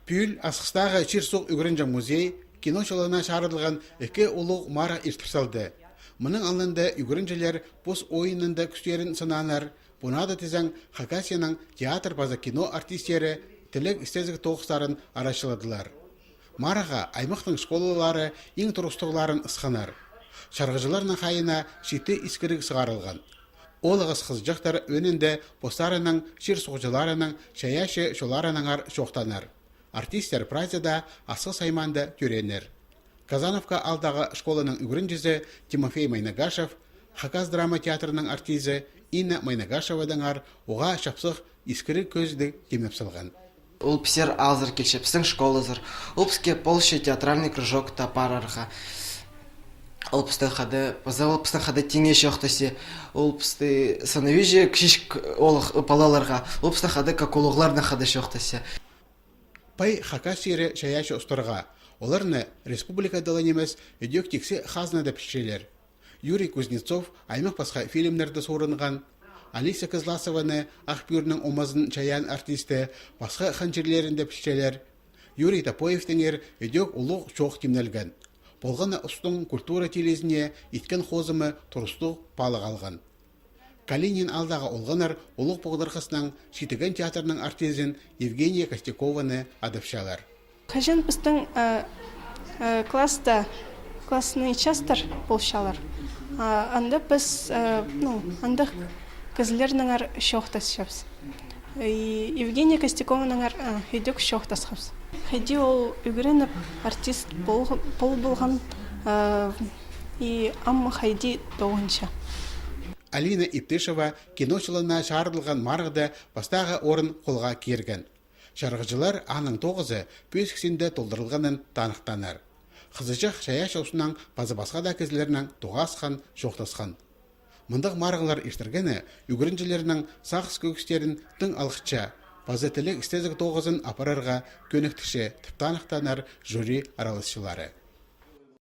Пүл асқыстағы Чирсуқ үгірінжі музей киношылығына шарылған екі ұлық мара иртірсалды. Мұның алында үгірінжілер бұс ойынында күстерін сынанар, бұнады тізен Хакасияның театр база кино артистері тілік істезік тоғыстарын арашыладылар. Мараға аймақтың школалары ең тұрыстығыларын ысқанар. Шарғыжыларының қайына шеті искірік сығарылған. Олығыз қызжақтар өнінде постарының, ширсуғжыларының, шаяшы шоларыныңар шоқтанар. Артистер празада асық сайманды түренер. Казановка алдағы школаның үгірінжізі Тимофей Майнагашев, Хакас драма театрының артизі Инна Майнагашевадыңар оға шапсық искірі көзді кемепсілған. Ол пісер алзыр келші, пісің школызыр. Ол піске полшы театральный кружок тапарарға. Ол пісті қады теңе шоқтасы. Ол пісті санавижі кішік олық палаларға. Ол пісті қады какулуғларны қады шоқтасы. Пай Хакас ері шаяшы ұстырға. Оларны республика дыланемес өдек тексе хазнады пішчелер. Юрий Кузнецов аймақ басқа фильмдерді сорынған. Алиса Кызласованы Ақбүйірінің омазын чаян артисті басқа қанчерлерінде пішчелер. Юрий Топоевтіңер өдек ұлық шоқ темнелген. Болғаны ұстың культура телезіне еткен қозымы тұрыстық палық алған. Калинин алдағы олғанар ұлық бұғдырқысының шетіген театрының артизін Евгения Костякованы адапшалар. Қажен біздің классный частар болшалар. Анда біз анда кізлерніңар шоқтас шапс. Евгения Костякованыңар едік шоқтас қапс. Хайди ол үгірініп артист бол болған амма хайди доғынша. Алина Иптышева киношылына шарылған марғыда бастағы орын қолға керген. Шарғыжылар аның тоғызы пөскісінде толдырылғанын танықтанар. Қызычық шаяш осынан базы басқа да кезлерінің тоғасқан, шоқтасқан. Мұндық марғылар ештіргені үгірінжілерінің сақыс көгістерін тың алықча, базы тілік істезік тоғызын апарарға көніктіші тіптанықтанар жюри аралысшылары.